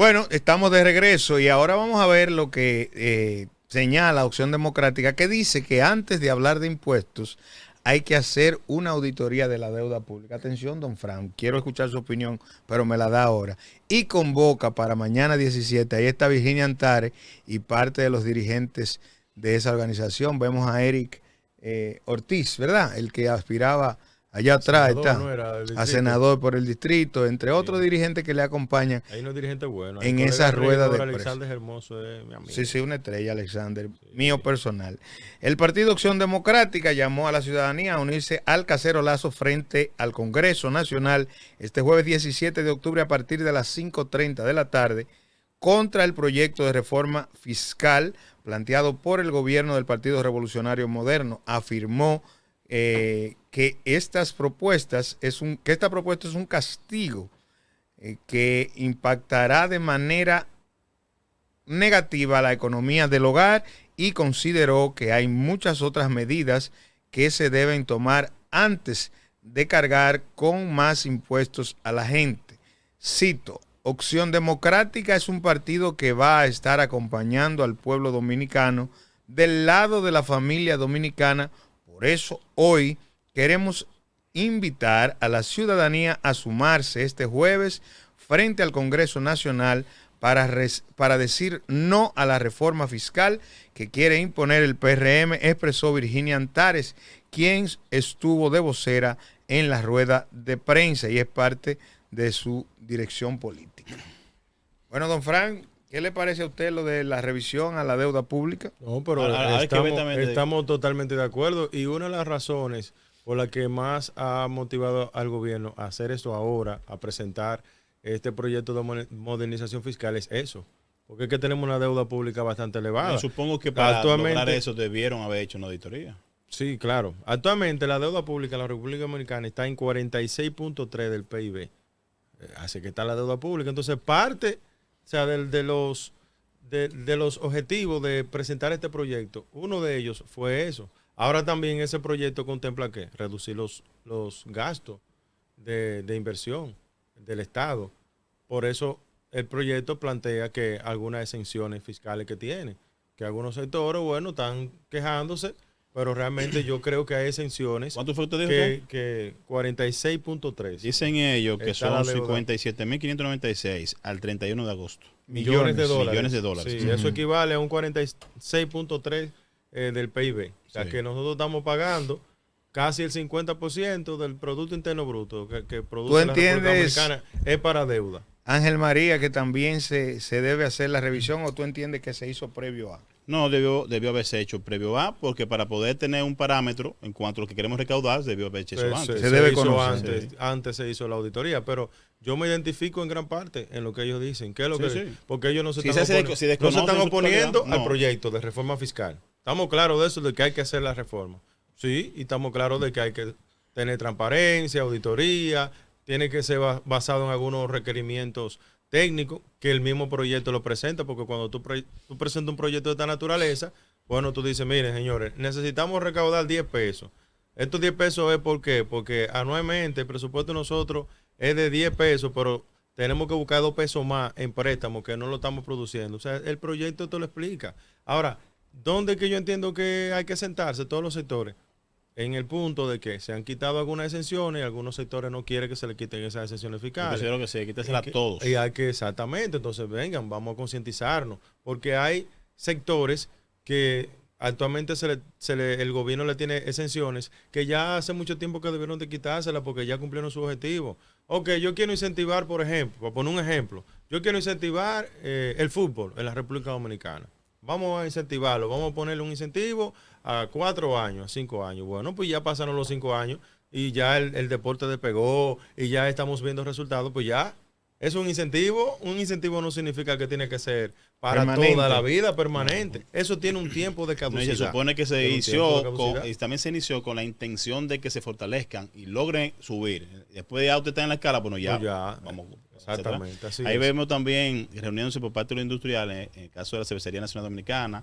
Bueno, estamos de regreso y ahora vamos a ver lo que señala Opción Democrática, que dice que antes de hablar de impuestos hay que hacer una auditoría de la deuda pública. Atención, don Fran, quiero escuchar su opinión, pero me la da ahora. Y convoca para mañana 17, ahí está Virginia Antares y parte de los dirigentes de esa organización. Vemos a Eric Ortiz, ¿verdad? El que aspiraba allá atrás, senador, está, ¿no era a senador por el distrito, entre otros dirigentes que le acompañan. Hay unos dirigentes buenos. En esa rueda de Alexander Hermoso es mi amigo. Sí, una estrella, Alexander, mío personal. El Partido Acción Democrática llamó a la ciudadanía a unirse al cacerolazo frente al Congreso Nacional este jueves 17 de octubre a partir de las 5:30 de la tarde contra el proyecto de reforma fiscal planteado por el gobierno del Partido Revolucionario Moderno. Afirmó que esta propuesta es un castigo que impactará de manera negativa a la economía del hogar y consideró que hay muchas otras medidas que se deben tomar antes de cargar con más impuestos a la gente. Cito, Opción Democrática es un partido que va a estar acompañando al pueblo dominicano del lado de la familia dominicana. Por eso hoy queremos invitar a la ciudadanía a sumarse este jueves frente al Congreso Nacional para decir no a la reforma fiscal que quiere imponer el PRM, expresó Virginia Antares, quien estuvo de vocera en la rueda de prensa y es parte de su dirección política. Bueno, don Frank, ¿qué le parece a usted lo de la revisión a la deuda pública? No, pero estamos totalmente de acuerdo y una de las razones por la que más ha motivado al gobierno a hacer esto ahora, a presentar este proyecto de modernización fiscal es eso, porque es que tenemos una deuda pública bastante elevada. Yo supongo que para lograr eso debieron haber hecho una auditoría. Sí, claro. Actualmente la deuda pública en la República Dominicana está en 46.3 del PIB. Así que está la deuda pública. Entonces parte, o sea, de los objetivos de presentar este proyecto, uno de ellos fue eso. Ahora también ese proyecto contempla ¿qué? Reducir los gastos de inversión del Estado. Por eso el proyecto plantea que algunas exenciones fiscales que tiene, que algunos sectores, bueno, están quejándose, pero realmente yo creo que hay exenciones. ¿Cuánto fue usted dijo? Que 46.3. Dicen ellos que son 57.596 al 31 de agosto. Millones de dólares. Millones de dólares. Sí, eso equivale a un 46.3 del PIB. O sea, que nosotros estamos pagando casi el 50% del Producto Interno Bruto que produce la República Dominicana es para deuda. Ángel María, que también se debe hacer la revisión, ¿o tú entiendes que se hizo previo a? No, debió haberse hecho previo a, porque para poder tener un parámetro en cuanto a lo que queremos recaudar, debió haberse hecho antes. Se debe conocer. Antes se hizo la auditoría, pero yo me identifico en gran parte en lo que ellos dicen. ¿Qué es lo que? Porque ellos no se están oponiendo al proyecto de reforma fiscal. Estamos claros de eso, de que hay que hacer la reforma. Sí, y estamos claros de que hay que tener transparencia, auditoría, tiene que ser basado en algunos requerimientos técnicos que el mismo proyecto lo presenta, porque cuando tú presentas un proyecto de esta naturaleza, bueno, tú dices, miren, señores, necesitamos recaudar 10 pesos. Estos 10 pesos es ¿por qué? Porque anualmente el presupuesto de nosotros es de 10 pesos, pero tenemos que buscar 2 pesos más en préstamo que no lo estamos produciendo. O sea, el proyecto te lo explica. Ahora, ¿dónde es que yo entiendo que hay que sentarse todos los sectores? En el punto de que se han quitado algunas exenciones y algunos sectores no quieren que se le quiten esas exenciones fiscales. Yo considero que sí, quíteselas a todos. Y hay que, exactamente, entonces vengan, vamos a concientizarnos, porque hay sectores que actualmente el gobierno le tiene exenciones que ya hace mucho tiempo que debieron de quitárselas porque ya cumplieron su objetivo. Ok, yo quiero incentivar, por ejemplo, para poner un ejemplo, yo quiero incentivar el fútbol en la República Dominicana. Vamos a incentivarlo, vamos a ponerle un incentivo a 4 años, a 5 años. Bueno, pues ya pasaron los 5 años y ya el deporte despegó y ya estamos viendo resultados, pues ya es un incentivo. Un incentivo no significa que tiene que ser para toda la vida, permanente. Eso tiene un tiempo de caducidad. Se supone que y también se inició con la intención de que se fortalezcan y logren subir. Después ya usted está en la escala, bueno, ya, vamos. Exactamente. Así Ahí es. Vemos también reuniéndose por parte de los industriales, en el caso de la Cervecería Nacional Dominicana,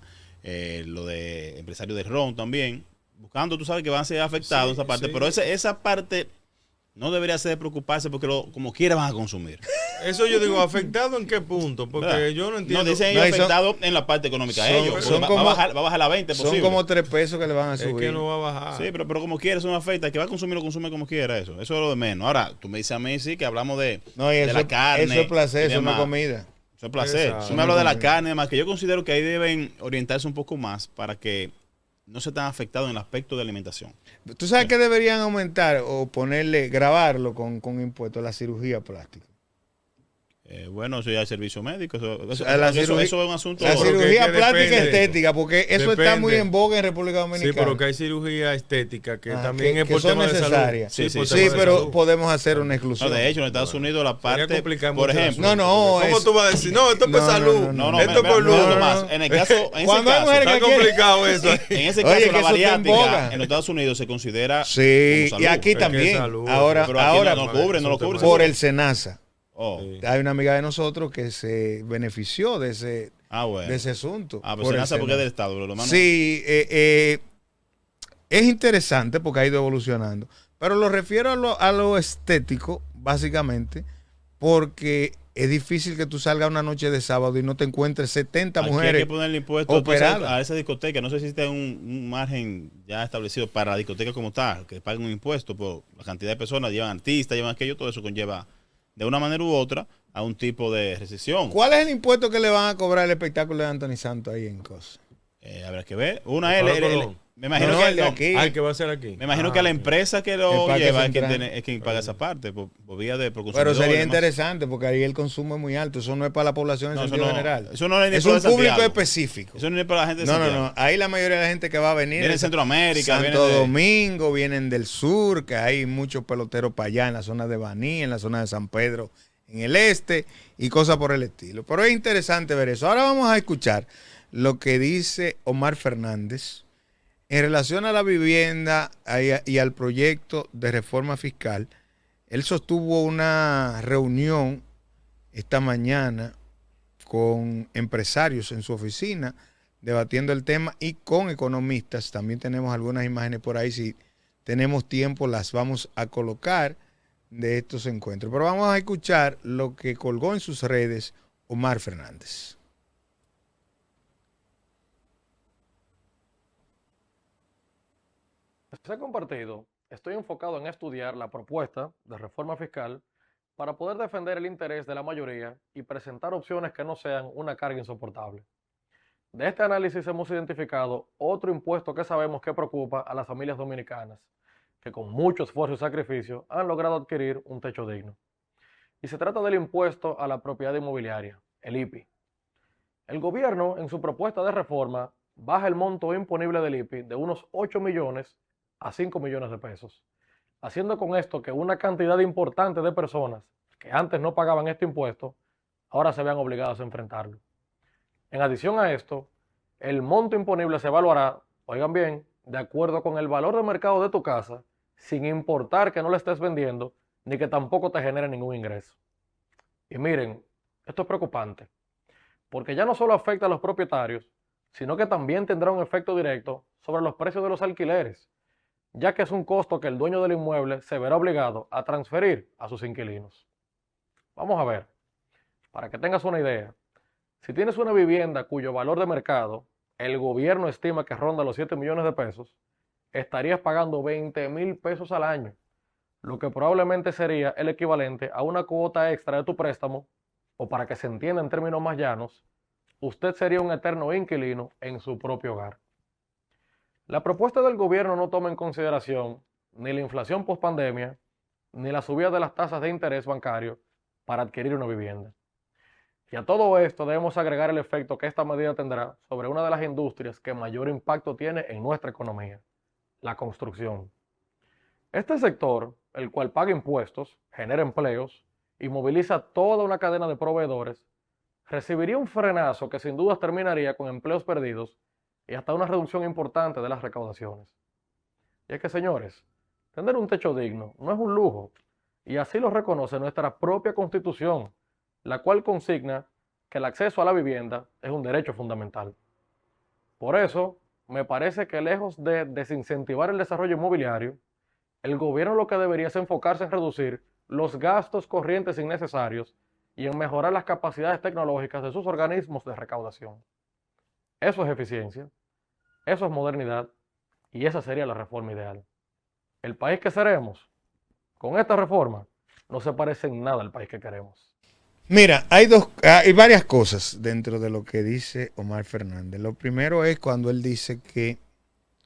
lo de empresarios de ron también, buscando, tú sabes que van a ser afectados esa parte, pero esa parte no debería ser de preocuparse porque como quiera van a consumir. Eso yo digo, ¿afectado en qué punto? Porque ¿verdad? Yo no entiendo. No, dicen ellos afectados en la parte económica. Va a bajar a 20 son como 3 pesos que le van a subir. Es que no va a bajar. Sí, pero como quiera, eso no afecta. El que va a consumir, lo consume como quiera. Eso es lo de menos. Ahora, tú me dices a mí, sí, que hablamos de la carne. Eso es placer, eso no es comida. Eso es placer. Tú me hablas de la carne, además, que yo considero que ahí deben orientarse un poco más para que no se están afectados en el aspecto de alimentación. ¿Tú sabes que deberían aumentar o grabarlo con impuestos la cirugía plástica? Bueno, eso ya es servicio médico. Eso es un asunto. La cirugía plástica estética, porque eso está muy en boga en República Dominicana. Sí, pero que hay cirugía estética que también es por tema de salud. Sí, pero podemos hacer una exclusión. No, de hecho, en Estados Unidos la parte, por ejemplo. ¿Cómo tú vas a decir? No, esto es por salud. Esto es por luz. En el caso, está complicado eso. En ese caso, la bariátrica en los Estados Unidos se considera. Sí, y aquí también. Ahora no lo cubre. Por el SENASA. Hay una amiga de nosotros que se benefició de ese asunto. Pero SENASA porque es del Estado, hermano. Sí, es interesante porque ha ido evolucionando. Pero lo refiero a lo estético, básicamente, porque es difícil que tú salgas una noche de sábado y no te encuentres 70 mujeres hay que ponerle impuesto operadas a esa discoteca. No sé si existe un margen ya establecido para la discoteca como tal, que paguen un impuesto por la cantidad de personas, llevan artistas, llevan aquello, todo eso conlleva de una manera u otra a un tipo de recesión. ¿Cuál es el impuesto que le van a cobrar el espectáculo de Anthony Santos ahí en Cosa? Habrá que ver. Me imagino que va a ser aquí. Me imagino que la empresa que lo lleva es quien paga esa parte por vía de consumidor. Pero sería interesante porque ahí el consumo es muy alto. Eso no es para la población en sentido general. Eso no es un público específico. Eso no es para la gente de Santiago. No. Ahí la mayoría de la gente que va a venir viene de Centroamérica, Santo Domingo, vienen del sur, que hay muchos peloteros para allá en la zona de Baní, en la zona de San Pedro, en el este y cosas por el estilo. Pero es interesante ver eso. Ahora vamos a escuchar lo que dice Omar Fernández en relación a la vivienda y al proyecto de reforma fiscal. Él sostuvo una reunión esta mañana con empresarios en su oficina debatiendo el tema y con economistas. También tenemos algunas imágenes por ahí. Si tenemos tiempo las vamos a colocar de estos encuentros. Pero vamos a escuchar lo que colgó en sus redes Omar Fernández. Se ha compartido, estoy enfocado en estudiar la propuesta de reforma fiscal para poder defender el interés de la mayoría y presentar opciones que no sean una carga insoportable. De este análisis hemos identificado otro impuesto que sabemos que preocupa a las familias dominicanas, que con mucho esfuerzo y sacrificio han logrado adquirir un techo digno. Y se trata del impuesto a la propiedad inmobiliaria, el IPI. El gobierno, en su propuesta de reforma, baja el monto imponible del IPI de unos 8 millones a 5 millones de pesos, haciendo con esto que una cantidad importante de personas que antes no pagaban este impuesto, ahora se vean obligadas a enfrentarlo. En adición a esto, el monto imponible se evaluará, oigan bien, de acuerdo con el valor de mercado de tu casa, sin importar que no la estés vendiendo, ni que tampoco te genere ningún ingreso. Y miren, esto es preocupante, porque ya no solo afecta a los propietarios, sino que también tendrá un efecto directo sobre los precios de los alquileres, ya que es un costo que el dueño del inmueble se verá obligado a transferir a sus inquilinos. Vamos a ver, para que tengas una idea, si tienes una vivienda cuyo valor de mercado el gobierno estima que ronda los 7 millones de pesos, estarías pagando 20,000 pesos al año, lo que probablemente sería el equivalente a una cuota extra de tu préstamo, o para que se entienda en términos más llanos, usted sería un eterno inquilino en su propio hogar. La propuesta del gobierno no toma en consideración ni la inflación pospandemia, ni la subida de las tasas de interés bancario para adquirir una vivienda. Y a todo esto debemos agregar el efecto que esta medida tendrá sobre una de las industrias que mayor impacto tiene en nuestra economía, la construcción. Este sector, el cual paga impuestos, genera empleos y moviliza toda una cadena de proveedores, recibiría un frenazo que sin dudas terminaría con empleos perdidos y hasta una reducción importante de las recaudaciones. Y es que, señores, tener un techo digno no es un lujo, y así lo reconoce nuestra propia Constitución, la cual consigna que el acceso a la vivienda es un derecho fundamental. Por eso, me parece que lejos de desincentivar el desarrollo inmobiliario, el gobierno lo que debería es enfocarse en reducir los gastos corrientes innecesarios y en mejorar las capacidades tecnológicas de sus organismos de recaudación. Eso es eficiencia, eso es modernidad, y esa sería la reforma ideal. El país que seremos, con esta reforma, no se parece en nada al país que queremos. Mira, hay varias cosas dentro de lo que dice Omar Fernández. Lo primero es cuando él dice que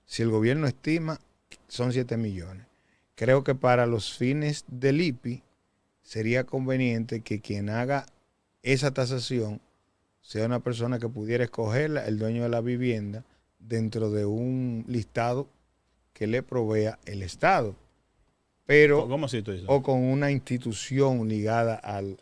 si el gobierno estima son 7 millones. Creo que para los fines del IPI sería conveniente que quien haga esa tasación sea una persona que pudiera escogerla, el dueño de la vivienda, dentro de un listado que le provea el Estado. Pero, ¿cómo así tú dices? O con una institución ligada al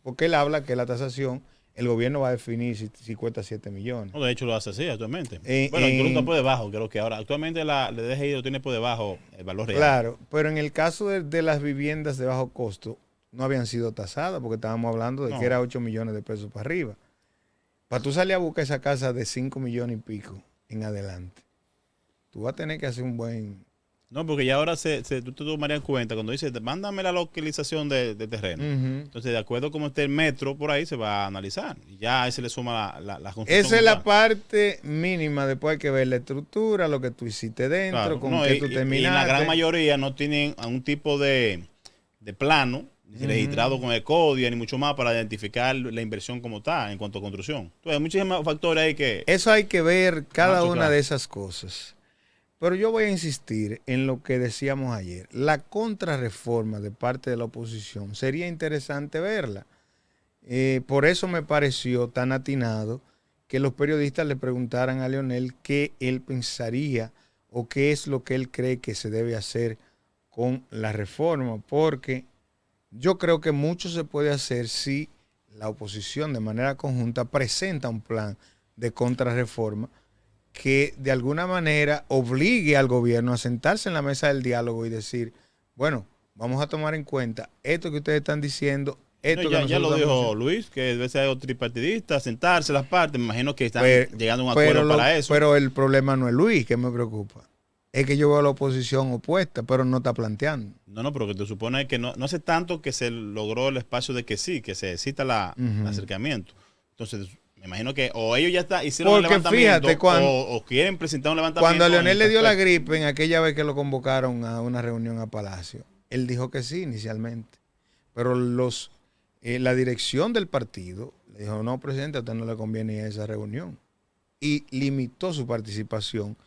porque él habla que la tasación, el gobierno va a definir si cuesta 7 millones. No, de hecho lo hace así actualmente. Bueno, incluso por debajo, creo que ahora actualmente la DGI lo tiene por debajo el valor real. Claro, pero en el caso de las viviendas de bajo costo, no habían sido tasadas porque estábamos hablando de que era 8 millones de pesos para arriba. Para tú salir a buscar esa casa de 5 millones y pico en adelante, tú vas a tener que hacer un buen... No, porque ya ahora tú te tomarías en cuenta cuando dice, mándame la localización de terreno. Entonces, de acuerdo a cómo esté el metro por ahí, se va a analizar. Y ya ahí se le suma la construcción. Esa es la parte mínima. Después hay que ver la estructura, lo que tú hiciste dentro, claro, con qué tú terminaste. Y la gran mayoría no tienen un tipo de plano registrado con el código, ni mucho más para identificar la inversión como tal en cuanto a construcción. Entonces, hay muchísimos factores ahí que... Eso hay que ver cada una de esas cosas. Pero yo voy a insistir en lo que decíamos ayer. La contrarreforma de parte de la oposición, sería interesante verla. Por eso me pareció tan atinado que los periodistas le preguntaran a Leonel qué él pensaría o qué es lo que él cree que se debe hacer con la reforma. Porque yo creo que mucho se puede hacer si la oposición de manera conjunta presenta un plan de contrarreforma que de alguna manera obligue al gobierno a sentarse en la mesa del diálogo y decir, bueno, vamos a tomar en cuenta esto que ustedes están diciendo. Esto no, ya lo dijo Luis, que debe ser tripartidista, sentarse las partes. Me imagino que están llegando a un acuerdo para eso. Pero el problema no es Luis, que me preocupa. Es que yo veo a la oposición opuesta, pero no está planteando. No, pero que te supone que no hace tanto que se logró el espacio de que sí, que se cita el acercamiento. Entonces, me imagino que o ellos ya hicieron un levantamiento, fíjate, o quieren presentar un levantamiento. Cuando a Leonel le dio la gripe en aquella vez que lo convocaron a una reunión a Palacio, él dijo que sí inicialmente. Pero la dirección del partido le dijo, no, presidente, a usted no le conviene ir a esa reunión. Y limitó su participación.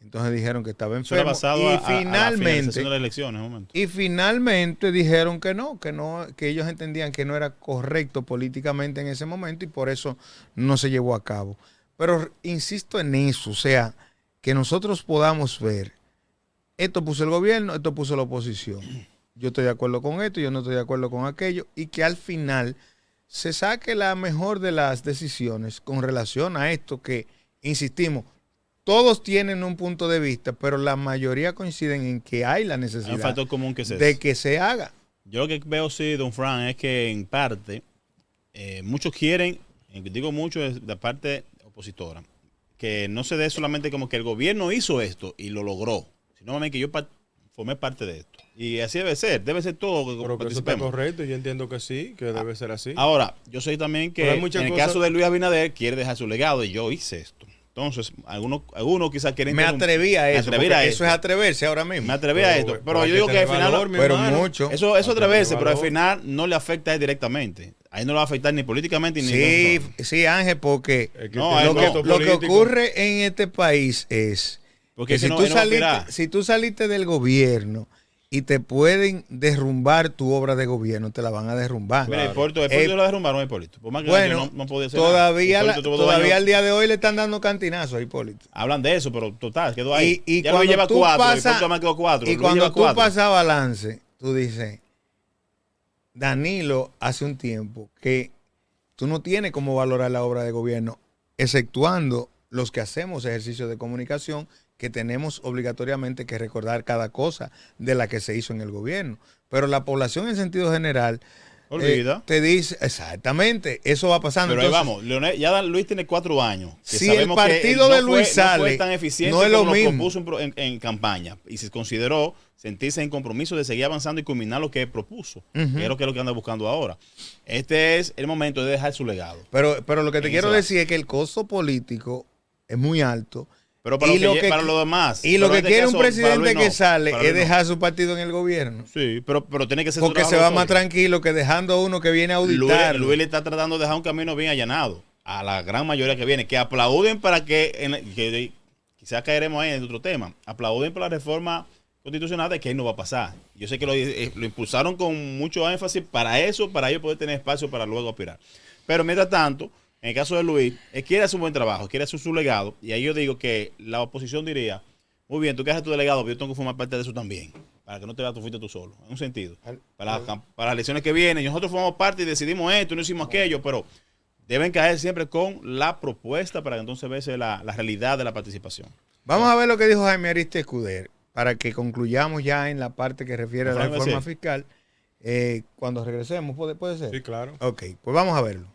Entonces dijeron que estaba enfermo. Y finalmente, a la elección, y finalmente dijeron que no, que ellos entendían que no era correcto políticamente en ese momento y por eso no se llevó a cabo. Pero insisto en eso, o sea, que nosotros podamos ver, esto puso el gobierno, esto puso la oposición. Yo estoy de acuerdo con esto, yo no estoy de acuerdo con aquello, y que al final se saque la mejor de las decisiones con relación a esto que, insistimos, todos tienen un punto de vista, pero la mayoría coinciden en que hay la necesidad hay un factor común que de que se haga. Yo lo que veo, sí, don Fran, es que en parte muchos quieren, digo mucho de la parte opositora, que no se dé solamente como que el gobierno hizo esto y lo logró, sino que yo formé parte de esto. Y así debe ser todo. Pero que eso está correcto, yo entiendo que sí, que debe ser así. Ahora, yo sé también que en el caso de Luis Abinader quiere dejar su legado y yo hice esto. Entonces, algunos quizás quieren... Me atreví a eso, eso es atreverse ahora mismo. Me atreví a esto, pero yo digo que al final... Pero mucho. Eso atreverse, pero al final no le afecta a él directamente. Ahí no le va a afectar ni políticamente ni... Sí, Ángel, porque lo que ocurre en este país es que si tú saliste del gobierno y te pueden derrumbar tu obra de gobierno, te la van a derrumbar. Mira, Hipólito lo derrumbaron a Hipólito. Por más que bueno, no podía ser todavía al día de hoy le están dando cantinazos a Hipólito. Hablan de eso, pero total, quedó ahí. Y ya cuando lleva tú 4, pasas, más quedó 4. Y cuando tú pasas balance, tú dices, Danilo hace un tiempo que tú no tienes cómo valorar la obra de gobierno, exceptuando los que hacemos ejercicio de comunicación, que tenemos obligatoriamente que recordar cada cosa de la que se hizo en el gobierno. Pero la población en sentido general te dice, exactamente, eso va pasando. Pero entonces, ahí vamos, Leonel, ya Luis tiene 4 años. Si el partido de Luis sale, no fue tan eficiente no es lo como mismo. lo propuso en campaña. Y se consideró sentirse en compromiso de seguir avanzando y culminar lo que propuso. Que es lo que anda buscando ahora. Este es el momento de dejar su legado. Pero lo que te quiero decir es que el costo político es muy alto. Pero para lo demás. Y lo que quiere un presidente que sale es dejar su su partido en el gobierno. Sí, pero tiene que ser porque se va más tranquilo que dejando a uno que viene a auditar. Luis le está tratando de dejar un camino bien allanado a la gran mayoría que viene, que aplauden para que quizás caeremos ahí en otro tema, aplauden por la reforma constitucional de que ahí no va a pasar. Yo sé que lo impulsaron con mucho énfasis para ellos poder tener espacio para luego aspirar. Pero mientras tanto, en el caso de Luis, él quiere hacer un buen trabajo, quiere hacer su legado, y ahí yo digo que la oposición diría, muy bien, tú quieres hacer tu delegado, pero yo tengo que formar parte de eso también, para que no te veas tú fuiste tú solo, en un sentido. Para las elecciones que vienen, nosotros formamos parte y decidimos esto, no hicimos aquello, pero deben caer siempre con la propuesta para que entonces vease la realidad de la participación. Vamos a ver lo que dijo Jaime Ariste Escudero, para que concluyamos ya en la parte que refiere a la reforma fiscal. Cuando regresemos, ¿puede ser? Sí, claro. Ok, pues vamos a verlo.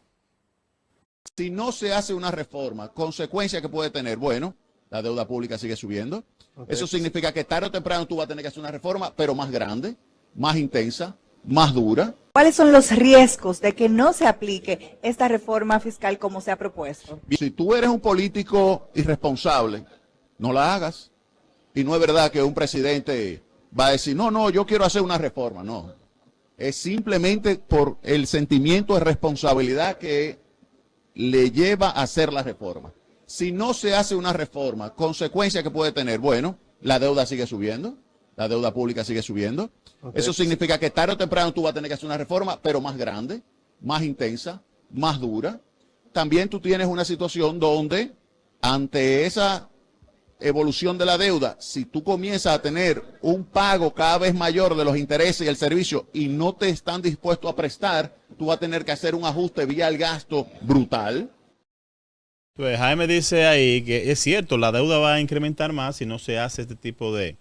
Si no se hace una reforma, consecuencia que puede tener, bueno, la deuda pública sigue subiendo. Okay. Eso significa que tarde o temprano tú vas a tener que hacer una reforma, pero más grande, más intensa, más dura. ¿Cuáles son los riesgos de que no se aplique esta reforma fiscal como se ha propuesto? Si tú eres un político irresponsable, no la hagas. Y no es verdad que un presidente va a decir, no, yo quiero hacer una reforma. No, es simplemente por el sentimiento de responsabilidad que le lleva a hacer la reforma. Si no se hace una reforma, consecuencia que puede tener, bueno, la deuda sigue subiendo, la deuda pública sigue subiendo. Okay. Eso significa que tarde o temprano tú vas a tener que hacer una reforma, pero más grande, más intensa, más dura. También tú tienes una situación donde, ante esa evolución de la deuda, si tú comienzas a tener un pago cada vez mayor de los intereses y el servicio y no te están dispuestos a prestar, tú vas a tener que hacer un ajuste vía el gasto brutal. Pues Jaime dice ahí que es cierto, la deuda va a incrementar más si no se hace este tipo de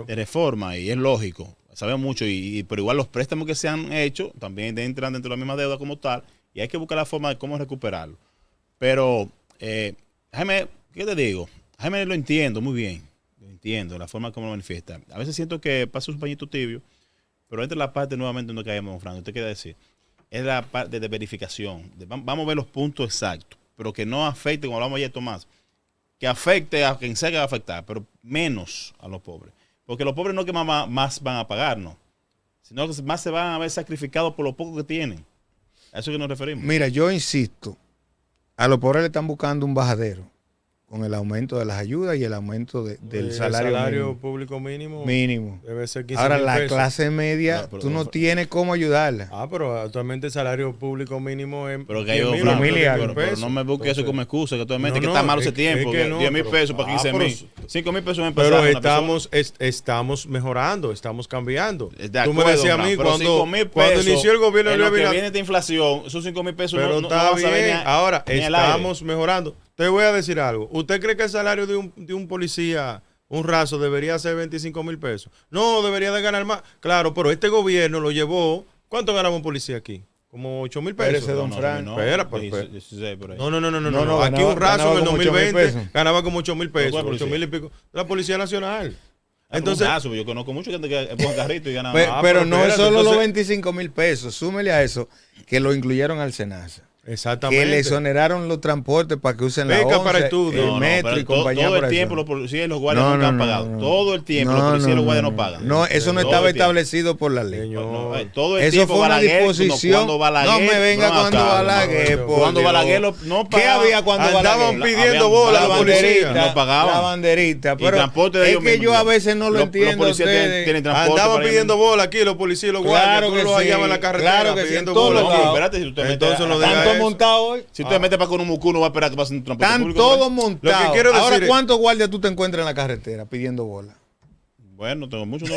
reforma, y es lógico, sabemos mucho, pero igual los préstamos que se han hecho también entran dentro de la misma deuda como tal, y hay que buscar la forma de cómo recuperarlo. Pero, Jaime, ¿qué te digo? Jaime lo entiendo muy bien, lo entiendo, la forma como lo manifiesta. A veces siento que pasa un pañito tibio, pero esta es la parte nuevamente donde caemos, Fran, ¿usted quiere decir? Es la parte de verificación. Vamos a ver los puntos exactos, pero que no afecte, como hablamos ayer, Tomás, que afecte a quien sea que va a afectar, pero menos a los pobres. Porque los pobres no es que más van a pagar, no, sino que más se van a ver sacrificados por lo poco que tienen. A eso que nos referimos. Mira, yo insisto, a los pobres le están buscando un bajadero con el aumento de las ayudas y el aumento del salario público mínimo. Debe ser 15 Ahora, la pesos. Clase media, tú no tienes cómo ayudarla. Pero actualmente el salario público mínimo es... Pero que hay pero no me busques eso como excusa, que actualmente que está malo ese tiempo, que 10,000 pesos para 15,000. 5,000 pesos en pero estamos mejorando, estamos cambiando. Tú me decías a mí, cuando inició el gobierno... En lo que viene esta inflación, esos 5,000 pesos no van a saber ni ahora, estamos mejorando. Te voy a decir algo. ¿Usted cree que el salario de un policía, un raso, debería ser 25,000 pesos? No, debería de ganar más. Claro, pero este gobierno lo llevó. ¿Cuánto ganaba un policía aquí? Como 8,000 pesos. Don Fran. No. Aquí un raso en el 2020 ganaba como 8,000 pesos. 8,000 y pico. La Policía Nacional. Entonces, yo conozco mucho gente que pone carrito y gana. Pero no es solo los 25,000 pesos. Súmele a eso que lo incluyeron al SENASA. Exactamente. Que le exoneraron los transportes para que usen la 11, para estudio. el metro y compañía. Todo el tiempo los policías y los guardias nunca han pagado. Todo el tiempo los policías y los guardias no pagan. No, eso no estaba establecido por la ley. Todo el eso tiempo fue una disposición. No me venga cuando Balaguer. Cuando Balaguer no pagaba. ¿Qué había cuando Balaguer? Estaban pidiendo bola la policía. No pagaban. La banderita. Pero es que yo a veces no lo entiendo. Andaban pidiendo bola aquí los policías y los guardias. Tú los hallaban en la carretera pidiendo bola aquí. Espérate, si usted entonces lo diga montado hoy. Si tú te metes para con un mucu, no va a esperar que pase un transporte público. Están todos montados. Lo que quiero decir. Ahora, ¿cuántos guardias tú te encuentras en la carretera pidiendo bola? Bueno, tengo muchos.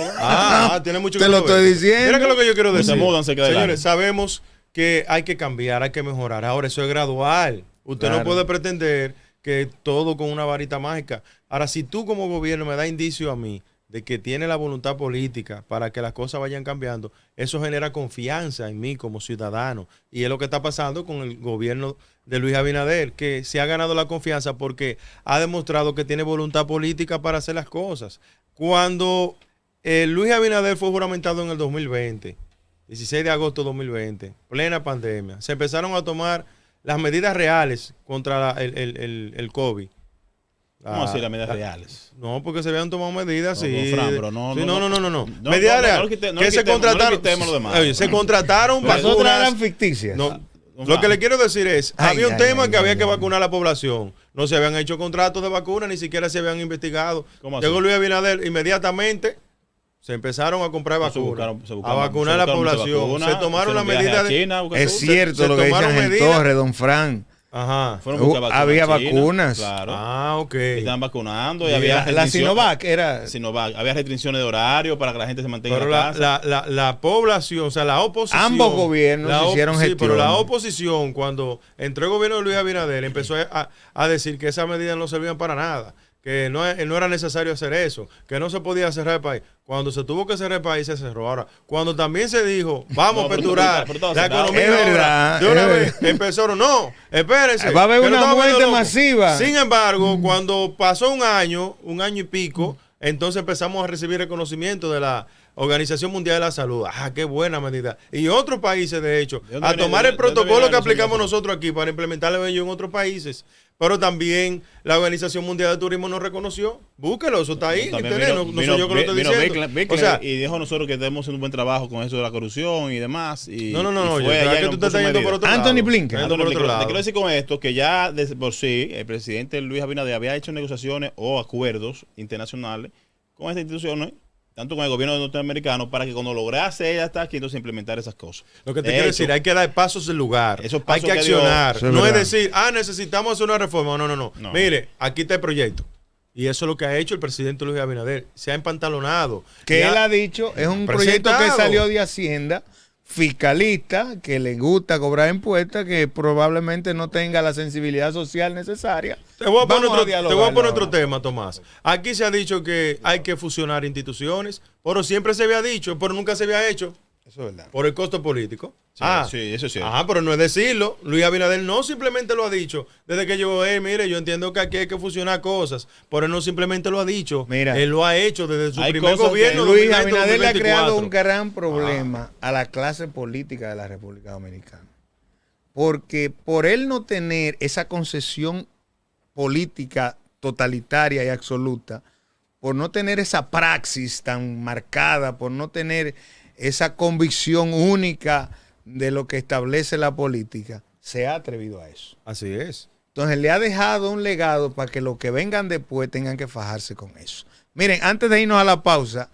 Tiene mucho que ver. Te lo estoy diciendo. Mira que lo que yo quiero decir. Se mudan, se quedan. Señores, sabemos que hay que cambiar, hay que mejorar. Ahora, eso es gradual. Usted no puede pretender que todo con una varita mágica. Ahora, si tú como gobierno me da indicio a mí de que tiene la voluntad política para que las cosas vayan cambiando, eso genera confianza en mí como ciudadano. Y es lo que está pasando con el gobierno de Luis Abinader, que se ha ganado la confianza porque ha demostrado que tiene voluntad política para hacer las cosas. Cuando Luis Abinader fue juramentado en el 2020, 16 de agosto de 2020, plena pandemia, se empezaron a tomar las medidas reales contra el COVID. ¿Cómo así las medidas reales? No, porque se habían tomado medidas, sí. No. Medidas reales. Que se contrataron. Se contrataron vacunas. Las otras eran ficticias. Lo que le quiero decir es, había un tema que había que vacunar a la población. No se habían hecho contratos de vacuna, ni siquiera se habían investigado. Llegó Luis Abinader, inmediatamente se empezaron a comprar vacunas, a vacunar a la población. Se tomaron las medidas de... Es cierto lo que dice Ángel Torres, don Fran. Ajá. Había vacunas. Claro. Ok. Estaban vacunando y había la Sinovac era. Sinovac. Había restricciones de horario para que la gente se mantenga en la casa. La población, o sea, la oposición. Ambos gobiernos hicieron gestión. Pero la oposición, cuando entró el gobierno de Luis Abinader, empezó a decir que esas medidas no servían para nada, que no era necesario hacer eso, que no se podía cerrar el país. Cuando se tuvo que cerrar el país, se cerró. Ahora, cuando también se dijo, vamos a aperturar la economía, es verdad, de una vez empezaron, no, espérense. Va a haber una muerte masiva. Sin embargo, cuando pasó un año y pico, entonces empezamos a recibir reconocimiento de la Organización Mundial de la Salud. Qué buena medida. Y otros países, de hecho, a tomar el protocolo que aplicamos nosotros aquí para implementarlo ellos en otros países. Pero también la Organización Mundial de Turismo nos reconoció. Búsquelo, eso está ahí. No soy yo que lo estoy diciendo. Y dijo a nosotros que estamos haciendo un buen trabajo con eso de la corrupción y demás. No. Yo creo que tú te estás yendo por otro lado. Anthony Blinken. Te quiero decir con esto que ya de por sí el presidente Luis Abinader había hecho negociaciones o acuerdos internacionales con estas instituciones, tanto con el gobierno norteamericano, para que cuando lograse ella estar aquí, entonces implementar esas cosas. Lo que te quiero decir, hay que dar pasos del lugar, hay que accionar. No es decir, necesitamos hacer una reforma. No. Mire, aquí está el proyecto. Y eso es lo que ha hecho el presidente Luis Abinader. Se ha empantalonado. Que él ha dicho, es un proyecto que salió de Hacienda, fiscalista, que le gusta cobrar impuestos, que probablemente no tenga la sensibilidad social necesaria. Te voy a poner otro tema, Tomás. Aquí se ha dicho que hay que fusionar instituciones, pero siempre se había dicho, pero nunca se había hecho. Eso es verdad. Por el costo político. Sí, eso es cierto. Pero no es decirlo. Luis Abinader no simplemente lo ha dicho. Desde que llegó mire, yo entiendo que aquí hay que fusionar cosas, pero él no simplemente lo ha dicho. Mira, él lo ha hecho desde su primer gobierno. Luis Abinader le ha creado un gran problema a la clase política de la República Dominicana. Porque por él no tener esa concesión política totalitaria y absoluta, por no tener esa praxis tan marcada, por no tener esa convicción única de lo que establece la política, se ha atrevido a eso. Así es. Entonces le ha dejado un legado para que los que vengan después tengan que fajarse con eso. Miren, antes de irnos a la pausa,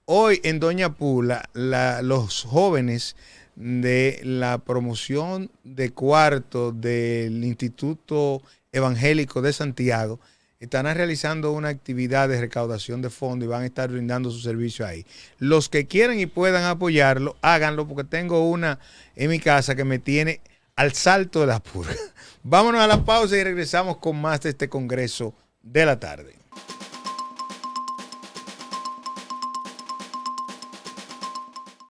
hoy en Doña Pula, los jóvenes de la promoción de cuarto del Instituto Evangélico de Santiago estarán realizando una actividad de recaudación de fondos y van a estar brindando su servicio ahí. Los que quieran y puedan apoyarlo, háganlo, porque tengo una en mi casa que me tiene al salto de la purga. Vámonos a la pausa y regresamos con más de este Congreso de la Tarde.